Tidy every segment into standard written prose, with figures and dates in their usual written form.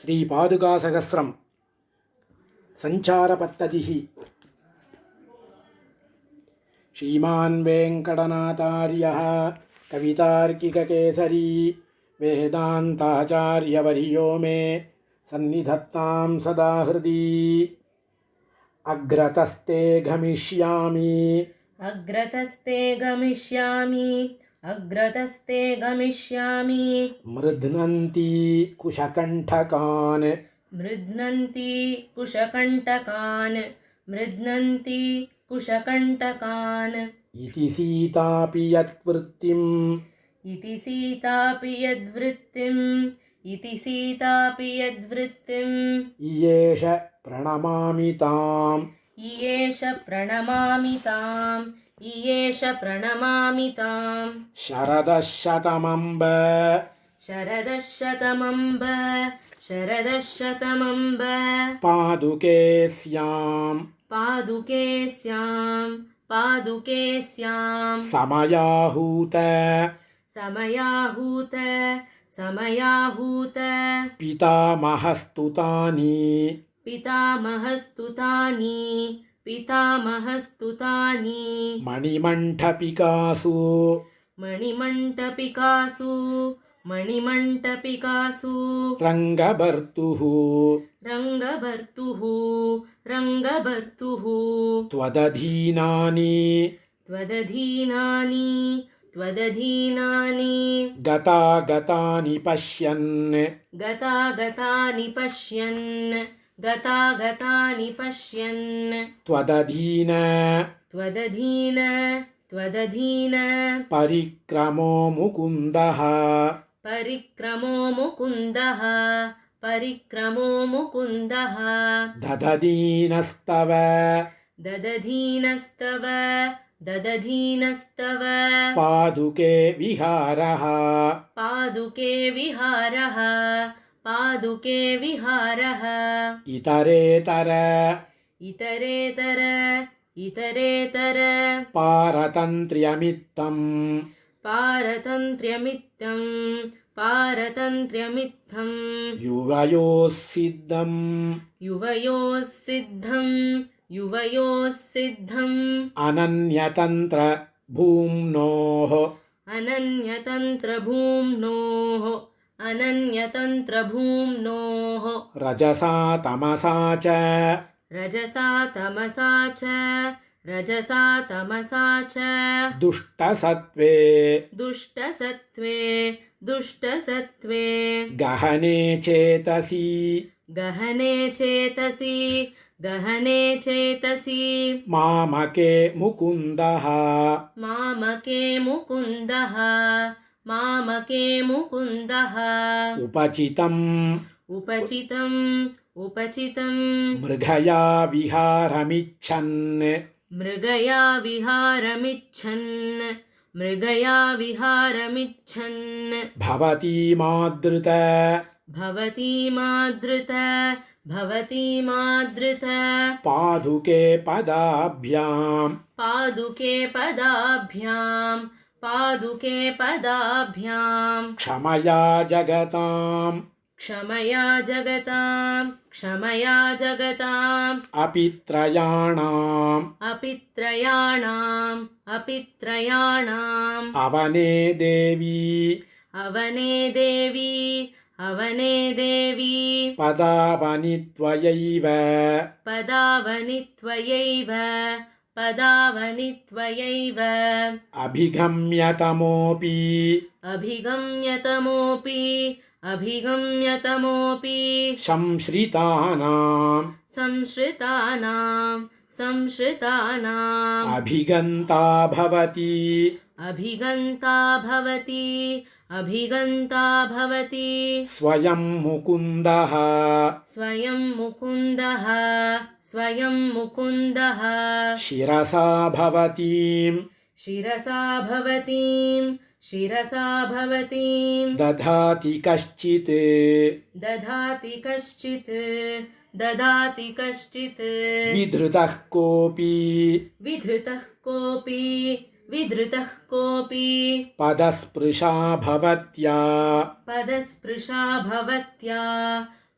श्रीपादुकासहस्रं सञ्चारपद्धतिः श्रीमान् वेङ्कटनाथार्यः कवितार्किककेसरी वेदान्ताचार्यवर्यो मे सन्निधत्तां सदा हृदि। अग्रतस्ते गमिष्यामि मृध्नन्ति कुशकण्टकान् इति सीतापि यद्वृत्तिम् इयेष प्रणमामि ताम् शरदः शतमम्ब पादुके स्याम् समयाहूत पितामहस्तुतानि मणिमण्टपिकासु रङ्गभर्तुः त्वदधीनानि गतागतानि पश्यन् त्वदधीन परिक्रमो मुकुन्दः ददधीनस्तव पादुके विहारः इतरेतर पारतन्त्र्यमित्थं युवयोः सिद्धं अनन्यतन्त्र भूम्नोः रजसा तमसा च दुष्टसत्त्वे गहने चेतसि मामके मुकुन्दः उपचितं मृगया विहारमिच्छन् भवती मादृत पादुके पदाभ्यां क्षमया जगताम् अपि त्रयाणाम् अवने देवी पदावनि त्वयैव अभिगम्यतमोऽपि संश्रितानाम् अभिगन्ता भवति स्वयं मुकुन्दः शिरसा भवतीं दधाति कश्चित् विधृतः कोऽपि पदस्पृशा भवत्या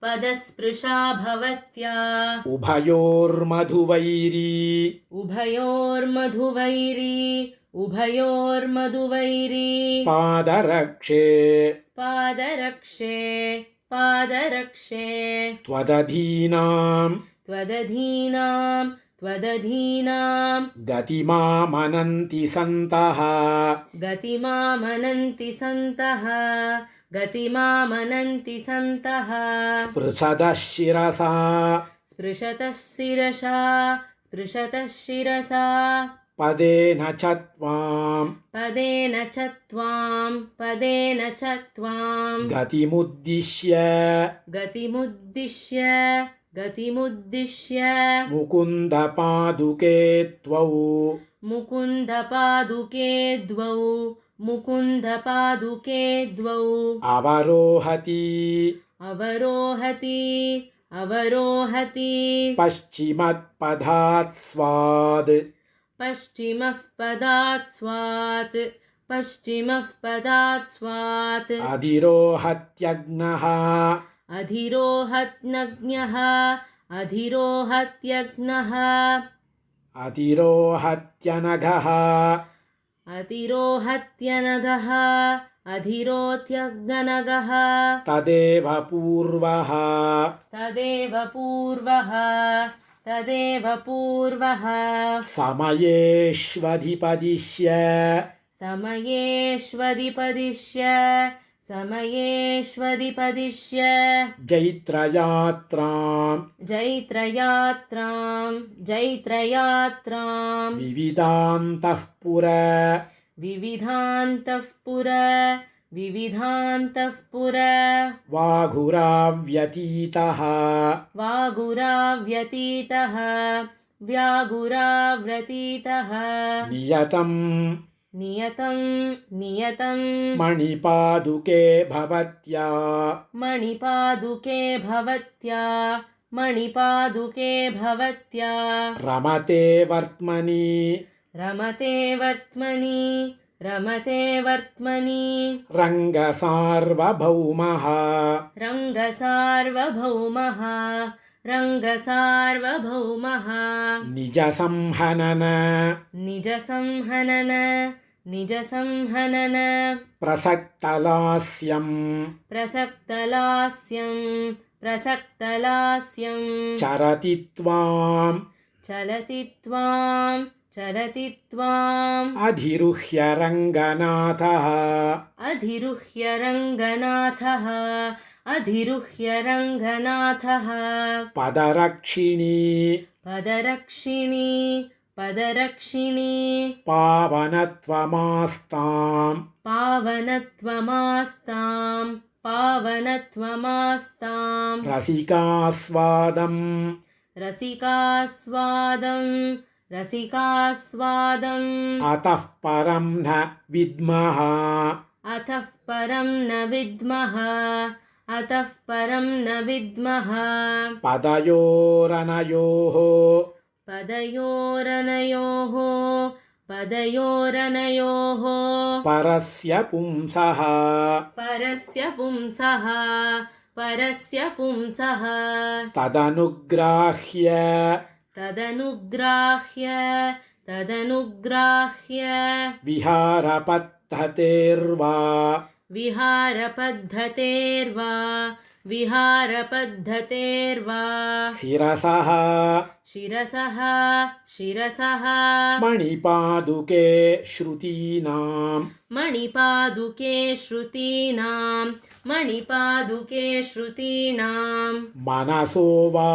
पदस्पृशा भवत्या उभयोर्मधुवैरी उभयोर्मधुवैरी पादरक्षे पादरक्षे त्वदधीनां त्वदधीनां गतिमामनन्ति सन्तः गतिमामनन्ति सन्तः स्पृशतः स्पृशतः शिरसा पदेन च त्वां गतिमुद्दिश्य मुकुन्दपादुके द्वौ अवरोहति पश्चिमः पदात् स्वात् अधिरोहत्यग्नः अधिरोहत्यनघः तदेव पूर्वः समयेष्वधिपदिश्य जैत्रयात्रां विविधान्तः पुर वागुराव्यतीतः नियतं मणिपादुके भवत्या रमते वर्त्मनि रङ्गसार्वभौमः निजसंहनन प्रसक्तलास्यं चरति त्वाम् अधिरुह्य रङ्गनाथः पदरक्षिणी पावनत्वमास्तां रसिकास्वादम् अतः परं न विद्मः पदयोरनयोः परस्य पुंसः तदनुग्राह्य विहारपद्धतेर्वा शिरसः मणिपादुके श्रुतीनां मनसो वा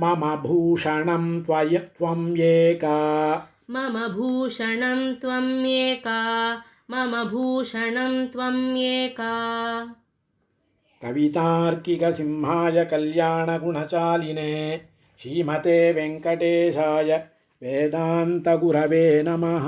मम भूषणं त्वमेका कवितार्किकसिंहाय कल्याणगुणचालिने श्रीमते वेङ्कटेशाय वेदान्तगुरवे नमः।